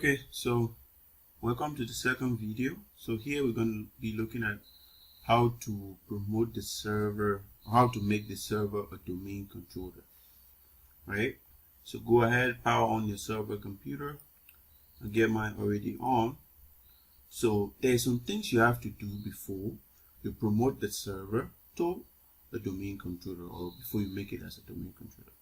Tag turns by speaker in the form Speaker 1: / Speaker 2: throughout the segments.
Speaker 1: Okay, so welcome to the second video. So here we're going to be looking at how to promote the server, how to make the server a domain controller, right? So go ahead, power on your server computer. I get mine already on. So there's some things you have to do before you promote the server to a domain controller, or before you make it as a domain controller.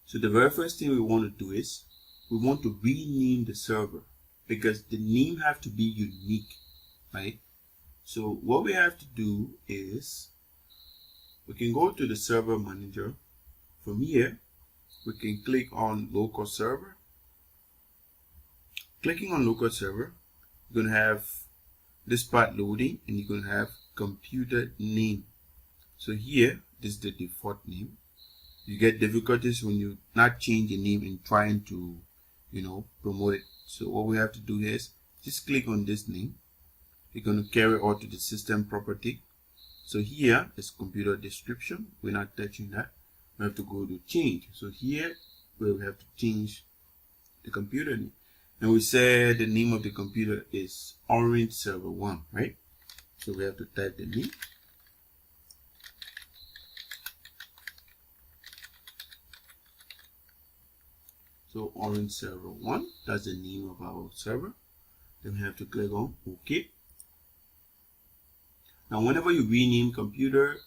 Speaker 1: So the very first thing we want to do is we want to rename the server, because the name have to be unique, right? So what we have to do is we can go to the server manager. From here, we can click on local server. Clicking on local server, you're going to have this part loading, and you're going to have computer name. So here, this is the default name. You get difficulties when you not change the name and trying to, promote it. So what we have to do is just click on this name. You're going to carry all to the system property. So here is computer description. We're not touching that. We have to go to change. So here where we have to change the computer name. And we said the name of the computer is Orange Server 1, right? So we have to type the name. So Orange Server 1, that's the name of our server. Then we have to click on OK. Now whenever you rename computer,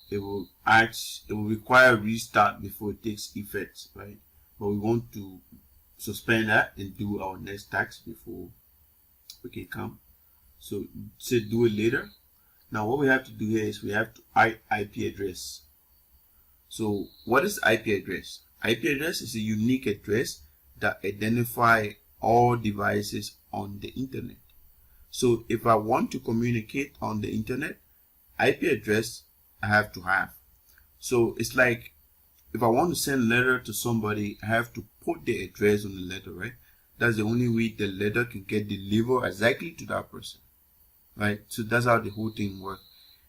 Speaker 1: it will require restart before it takes effect, right? But we want to suspend that and do our next task before we can come. So say do it later. Now what we have to do here is we have to add IP address. So what is IP address? IP address is a unique address that identifies all devices on the internet. So if I want to communicate on the internet, IP address I have to have. So it's like if I want to send a letter to somebody, I have to put the address on the letter, right? That's the only way the letter can get delivered exactly to that person, right? So that's how the whole thing works.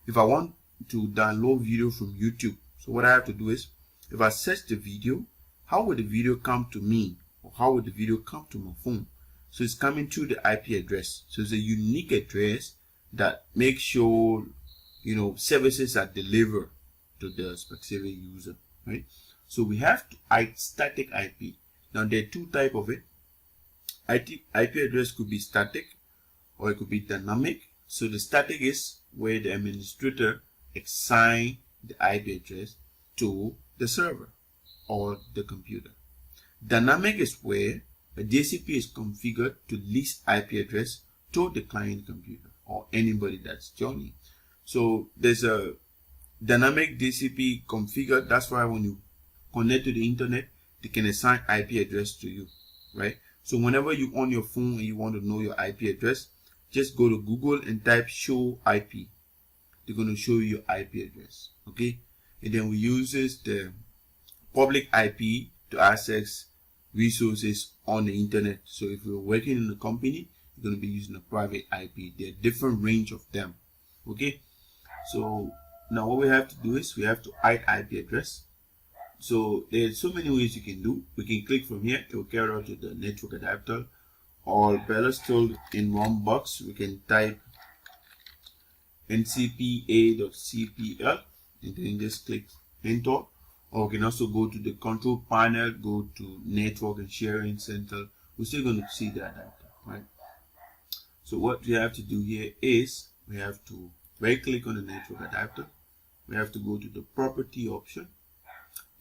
Speaker 1: If I want to download video from YouTube, so what I have to do is, if I search the video, how would the video come to me? Or how would the video come to my phone? So it's coming through the IP address. So it's a unique address that makes sure, services are delivered to the specific user, right? So we have to add static IP. Now there are two types of it. IP address could be static or it could be dynamic. So the static is where the administrator assign the IP address to the server or the computer. Dynamic is where a DHCP is configured to list IP address to the client computer or anybody that's joining. So there's a dynamic DHCP configured. That's why when you connect to the internet, they can assign IP address to you, right? So whenever you on your phone and you want to know your IP address, just go to Google and type show IP. They're going to show you your IP address, okay? And then we use the public IP to access resources on the internet. So if you're working in a company, you're going to be using a private IP. There are different range of them, okay? So now what we have to do is we have to add IP address. So there's so many ways you can do. We can click from here. It will carry out to the network adapter, or better still, in one box we can type ncpa.cpl and then just click enter. Or we can also go to the control panel, go to network and sharing center. We're still going to see the adapter, right? So what we have to do here is we have to right click on the network adapter. We have to go to the property option.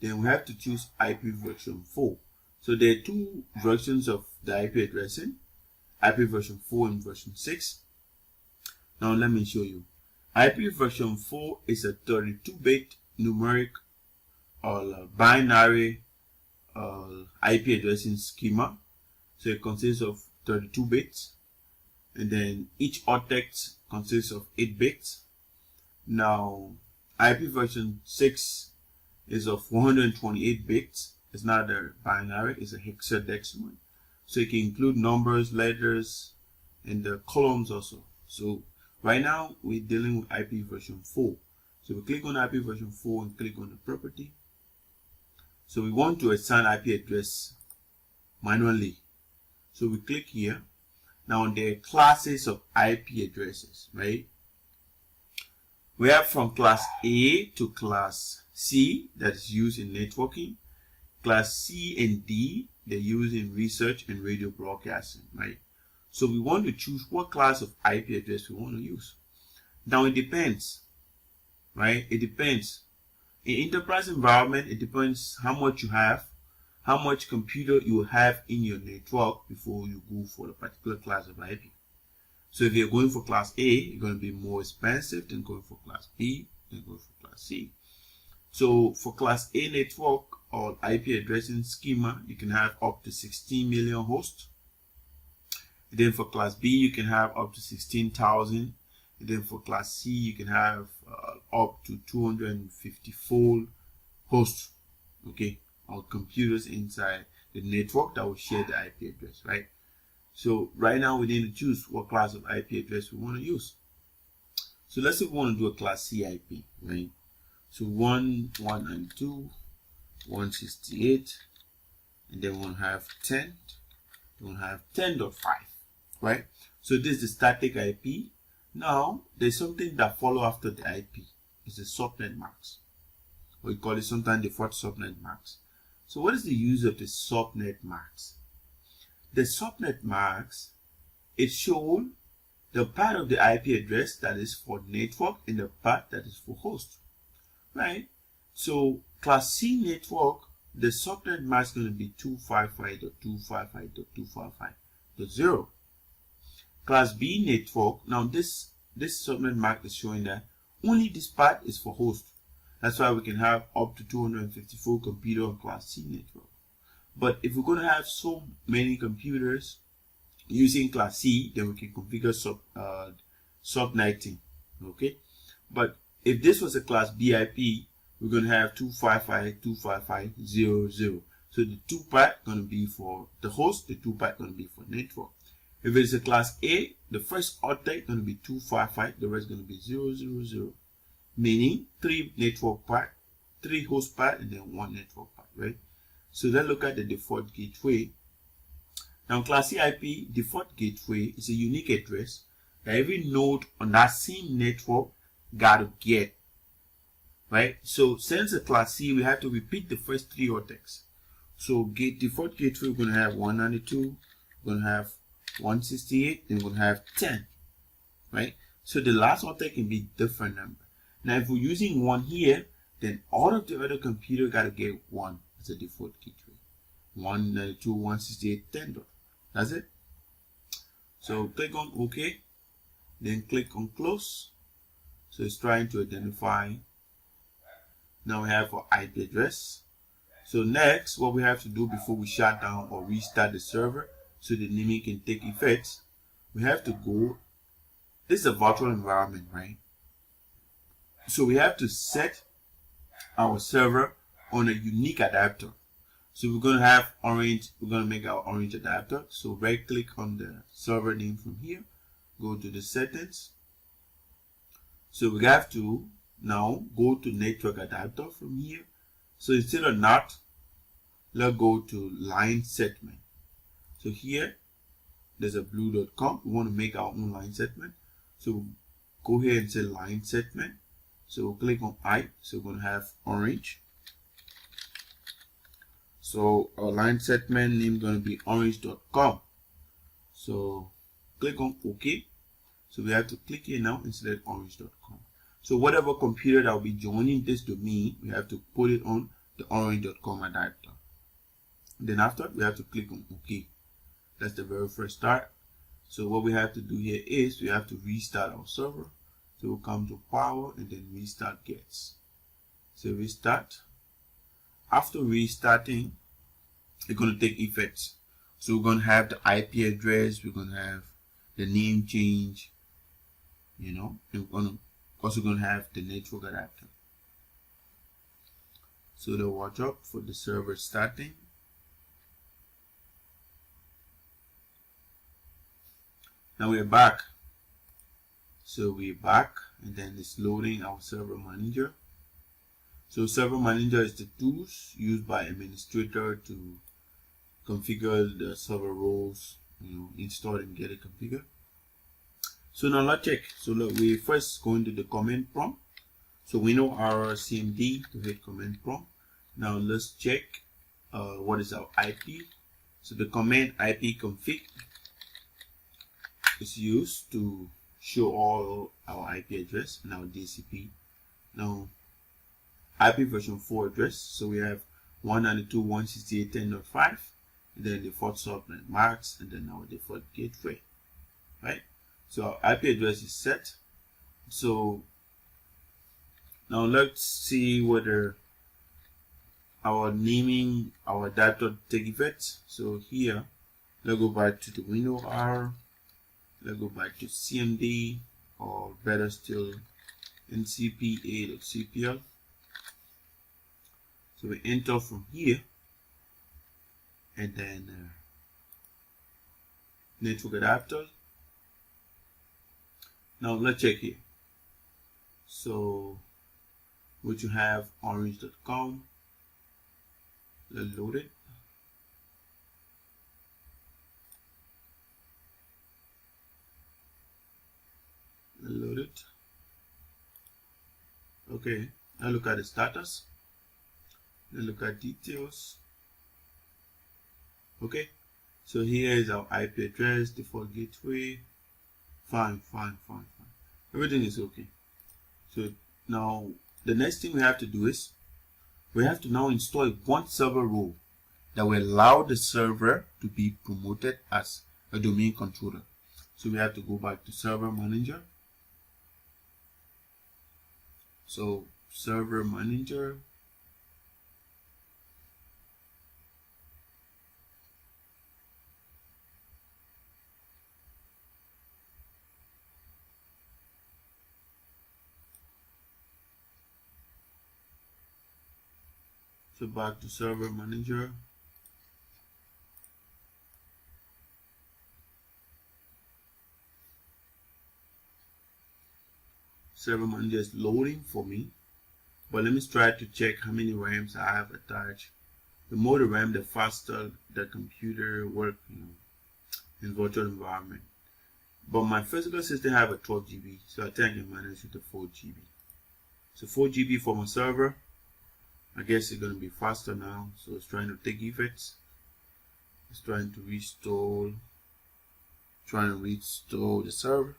Speaker 1: Then we have to choose IP version 4. So there are two versions of the IP addressing, IP version 4 and version 6. Now let me show you. IP version 4 is a 32-bit numeric or binary IP addressing schema. So it consists of 32 bits, and then each octet consists of 8 bits. Now IP version 6 is of 128 bits. It's not a binary, it's a hexadecimal. So it can include numbers, letters, and the columns also. So right now we're dealing with IP version 4. So we click on IP version 4 and click on the property. So we want to assign IP address manually. So we click here. Now there are classes of IP addresses, right? We have from class A to class C that is used in networking. Class C and D, they're used in research and radio broadcasting, right? So we want to choose what class of IP address we want to use. Now it depends, right? It depends. In enterprise environment, it depends how much you have, how much computer you have in your network before you go for a particular class of IP. So if you're going for class A, you're going to be more expensive than going for class B, than going for class C. So for class A network or IP addressing schema, you can have up to 16 million hosts. Then for class B, you can have up to 16,000. Then for class C, you can have up to 254 hosts, okay, or computers inside the network that will share the IP address, right? So right now we need to choose what class of IP address we want to use. So let's say we want to do a class C IP, right? So 192.168, and then we'll have 10. We'll have 10.5, right? So this is the static IP. Now there's something that follow after the IP. It's the subnet marks. We call it sometimes default subnet marks. So what is the use of the subnet marks? The subnet marks, it shows the part of the IP address that is for network and the part that is for host, right? So class C network, the subnet mask is going to be 255.255.255.0. Class B network, now this subnet mask is showing that only this part is for host. That's why we can have up to 254 computers on class C network. But if we're going to have so many computers using class C, then we can configure subnetting, okay? But if this was a class B IP, we're going to have 255.255.0.0. So the two part going to be for the host, the two part going to be for network. If it's a class A, the first octet going to be 255, the rest going to be 0.0.0, meaning 3 network part, 3 host part, and then 1 network part, right? So let's look at the default gateway. Now class C IP default gateway is a unique address that every node on that same network got to get, right? So since a class C, we have to repeat the first 3 octets. So default gateway, we're going to have 192, we're going to have 168, then we're going to have 10, right? So the last octet can be different number. Now if we're using 1 here, then all of the other computer got to get 1 as a default gateway. 192, 168, 10. That's it. So click on OK, then click on close. So it's trying to identify. Now we have our IP address. So next, what we have to do before we shut down or restart the server so the naming can take effect, we have to go. This is a virtual environment, right? So we have to set our server on a unique adapter. So we're going to have orange, we're going to make our orange adapter. So right click on the server name from here, go to the settings. So we have to now go to network adapter from here. So instead of NAT, let's go to line segment. So here, there's a blue.com. We want to make our own line segment. So go here and say line segment. So we'll click on I. So we're going to have orange. So our line segment name is going to be orange.com. So click on OK. So we have to click here now and select orange.com. So whatever computer that will be joining this domain, we have to put it on the orange.com adapter. Then after, we have to click on OK. That's the very first start. So what we have to do here is we have to restart our server. So we'll come to power and then restart gets. So restart. After restarting, it's going to take effect. So we're going to have the IP address, we're going to have the name change, you know, and we're also going to have the network adapter. So the watch up for the server starting. Now we're back. So we're back and then it's loading our server manager. So server manager is the tools used by administrator to configure the server roles install and get it configured. So now let's check. So look, we first go into the command prompt. So we know our CMD to hit command prompt. Now let's check what is our IP. So the command IP config is used to show all our IP address and our DCP. Now IP version 4 address. So we have 192.168.10.5, then default subnet marks, and then our default gateway. Right. So our IP address is set. So now let's see whether our naming our data take effect. So here, let's go back to the window R. Let's go back to CMD, or better still, ncpa.cpl. So we enter from here, and then network adapter. Now let's check here. So what you have, orange.com. Let's load it. Load it. Okay, now look at the status. Then look at details. Okay, so here is our IP address, default gateway. Fine. Everything is okay. So now the next thing we have to do is we have to now install one server role that will allow the server to be promoted as a domain controller. So we have to go back to server manager. So server manager. So back to server manager. Server manager is loading for me, but let me try to check how many RAMs I have attached. The more the RAM, the faster the computer works in virtual environment. But my physical system have a 12 GB, so I think I can manage with the 4 GB. So 4 GB for my server. I guess it's going to be faster now. So it's trying to take effects. It's trying to restore the server.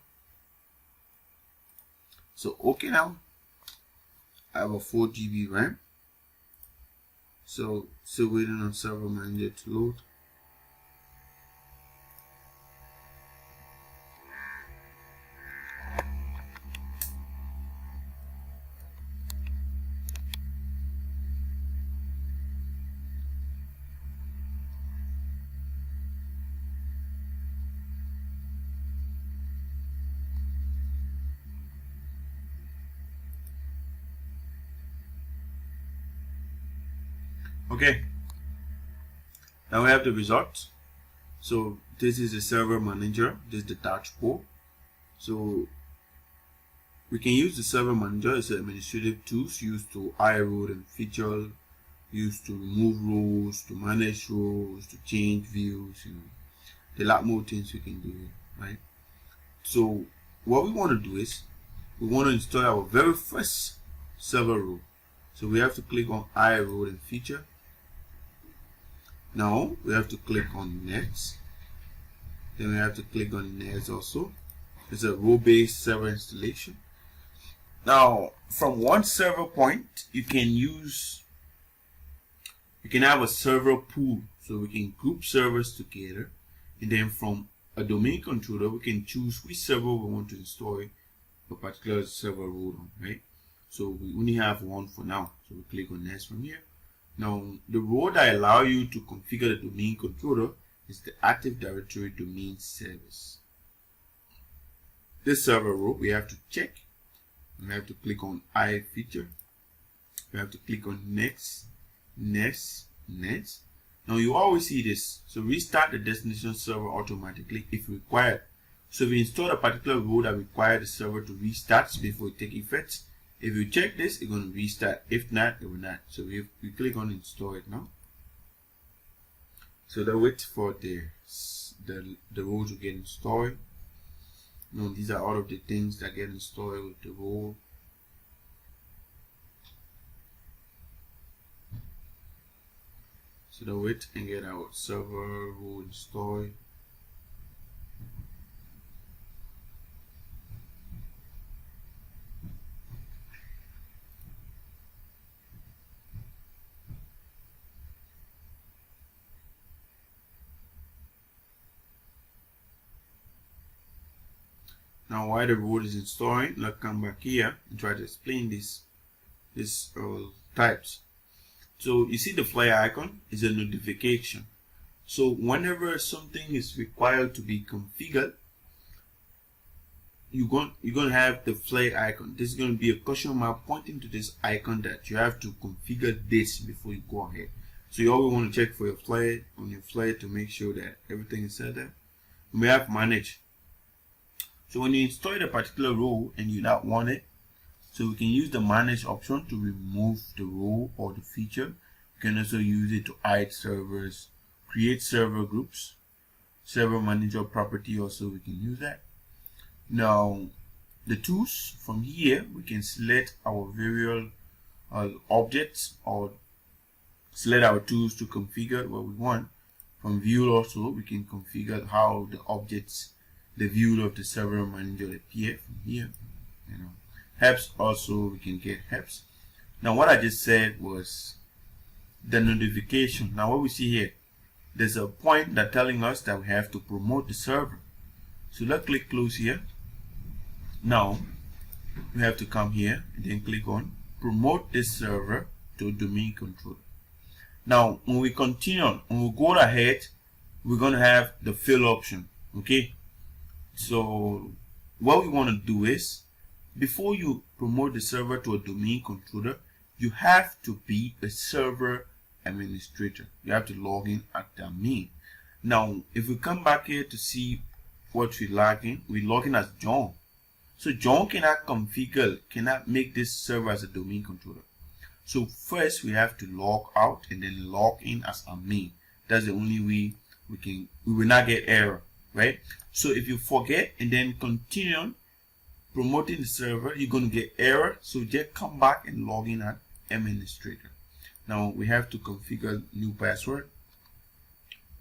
Speaker 1: So okay, now I have a 4 GB RAM. So still waiting on server manager to load. Okay, now we have the results. So this is the server manager, this is the dashboard. So we can use the server manager as an administrative tools used to add roles and features, used to remove roles, to manage roles, to change views. There are a lot more things we can do here, right? So what we want to do is we want to install our very first server role. So we have to click on add role and feature. Now we have to click on next. Then we have to click on next also. It's a role-based server installation. Now from one server point, you can have a server pool, so we can group servers together, and then from a domain controller we can choose which server we want to install a particular server role on, right? So we only have one for now, so we click on next from here. Now the role that allow you to configure the domain controller is the Active Directory Domain Service. This server role we have to check. We have to click on I feature. We have to click on next. Now you always see this. So restart the destination server automatically if required. So if you install a particular role that requires the server to restart before it takes effect, if you check this, it's going to restart. If not, it will not. So we click on install it now. So let's wait for the the roles will get installed. These are all of the things that get installed with the role. So the wait and get our server role installed. Now while the role is installing, let's come back here and try to explain this types. So you see the flare icon is a notification. So whenever something is required to be configured, you're going to have the flare icon. This is going to be a question mark pointing to this icon that you have to configure this before you go ahead. So you always want to check for your flare on your flare to make sure that everything is set there. We have manage. So when you install a particular role and you don't want it, so we can use the manage option to remove the role or the feature. You can also use it to hide servers, create server groups, server manager property also we can use that. Now the tools from here, we can select our various objects or select our tools to configure what we want. From view also, we can configure how the objects, the view of the server manager appear from here. Helps also, we can get helps. Now what I just said was the notification. Now what we see here, there's a point that telling us that we have to promote the server. So let's click close here. Now we have to come here and then click on promote this server to domain controller. Now when we continue, when we go ahead, we're going to have the fill option. Okay, so what we want to do is, before you promote the server to a domain controller, you have to be a server administrator. You have to log in at the admin. Now, if we come back here to see what we're logging as John. So John cannot configure, cannot make this server as a domain controller. So first we have to log out and then log in as admin. That's the only way we will not get error, right? So if you forget and then continue promoting the server, you're going to get error. So just come back and log in as administrator. Now we have to configure new password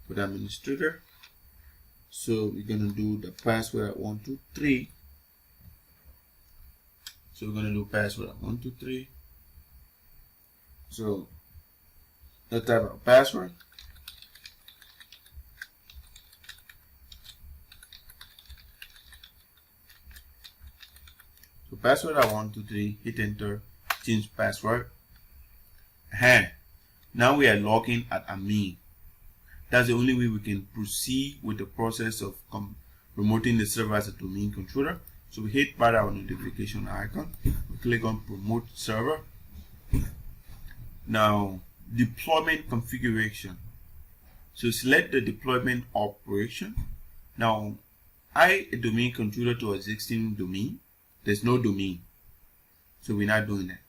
Speaker 1: for the administrator. So we're going to do the password at 123. So we're going to do password at 123. So let's type our password. So password at 123, hit enter, change password. And now we are logging at admin. That's the only way we can proceed with the process of promoting the server as a domain controller. So we hit by our notification icon, we click on promote server. Now deployment configuration. So select the deployment operation. Now a domain controller to existing domain. There's no domain, so we're not doing that.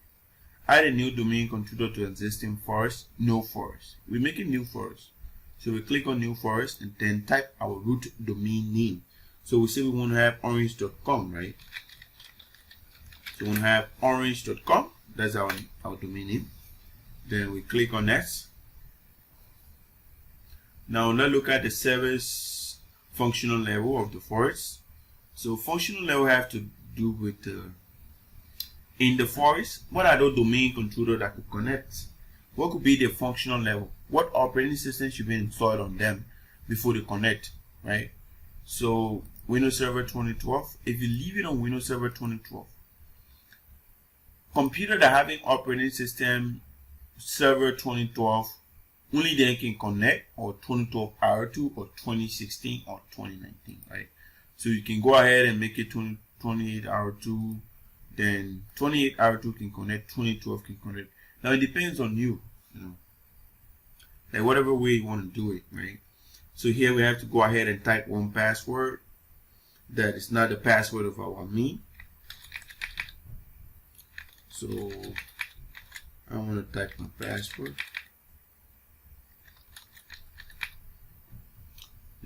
Speaker 1: Add a new domain controller to existing forest, no forest. We're making new forest. So we click on new forest and then type our root domain name. So we say we want to have orange.com, right? So we want to have orange.com. That's our domain name. Then we click on next. Now let's look at the service functional level of the forest. So functional level have to do with in the forest, what are those domain controllers that could connect? What could be the functional level? What operating system should be installed on them before they connect, right? So Windows Server 2012, if you leave it on Windows Server 2012, computer that having operating system Server 2012, only then can connect, or 2012 R2 or 2016 or 2019, right? So you can go ahead and make it 28 R2, then 28 R2 can connect, 2012 can connect. Now it depends on you, like whatever way you want to do it, right? So here we have to go ahead and type one password that is not the password of our admin. So I want to type my password.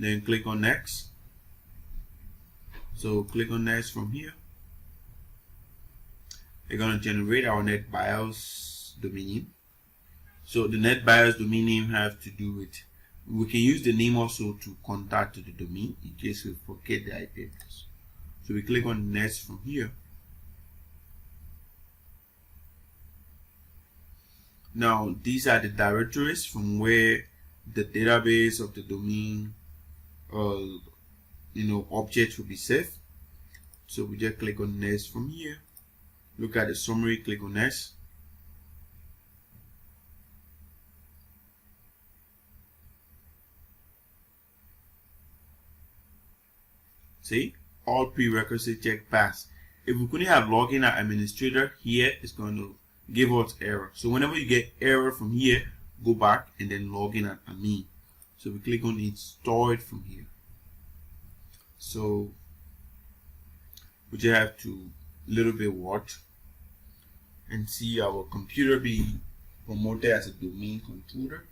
Speaker 1: Then click on next. So click on next from here. We're going to generate our NetBIOS domain name. So the NetBIOS domain name has to do with, we can use the name also to contact to the domain in case we forget the IP address. So we click on next from here. Now these are the directories from where the database of the domain object will be saved. So we just click on next from here. Look at the summary, click on next. See, all prerequisite check pass. If we couldn't have login as administrator, here it's going to give us error. So whenever you get error from here, go back and then log in as admin. So we click on install it from here. So we just have to little bit watch and see our computer be promoted as a domain controller.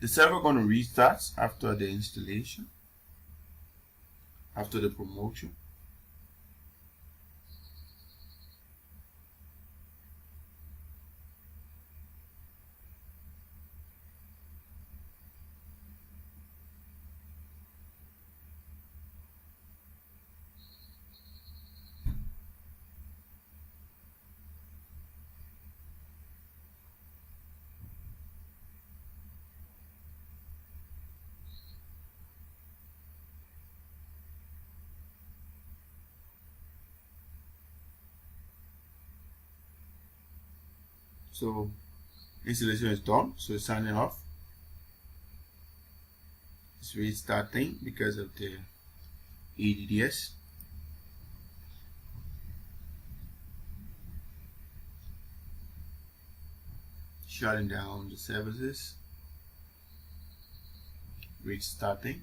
Speaker 1: The server going to restart after the installation, after the promotion. So installation is done, so it's signing off. It's restarting because of the ADDS. Shutting down the services. Restarting.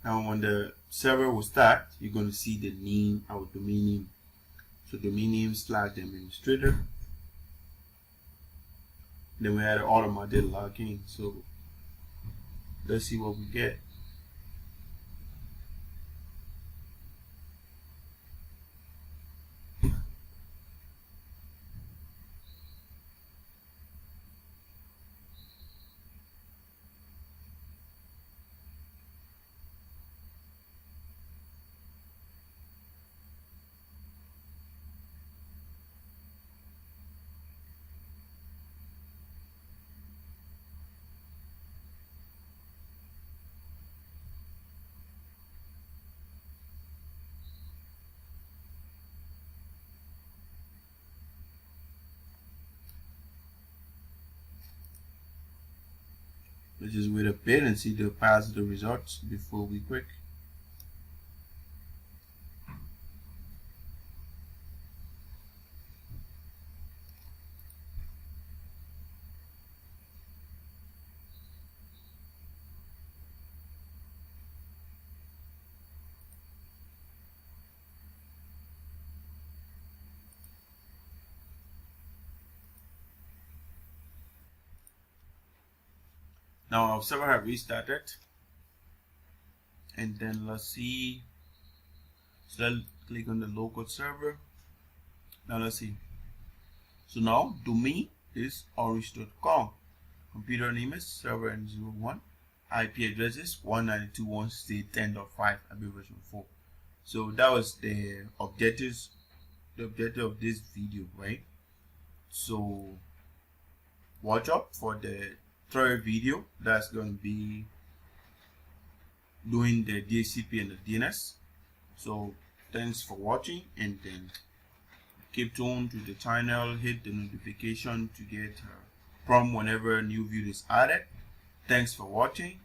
Speaker 1: Now when the server will start, you're going to see the name, our domain name. So domain name / administrator. Then we had an automatic login. So let's see what we get. Let's just wait a bit and see the positive results before we click. Now our server have restarted, and then let's see. So let's click on the local server. Now let's see. So now domain is orange.com. Computer name is server N01. IP address is 192.168.10.5 version 4. So that was the objective of this video, right? So watch out for the third video that's going to be doing the DHCP and the DNS. So thanks for watching, and then keep tuned to the channel, hit the notification to get prompt whenever new video is added. Thanks for watching.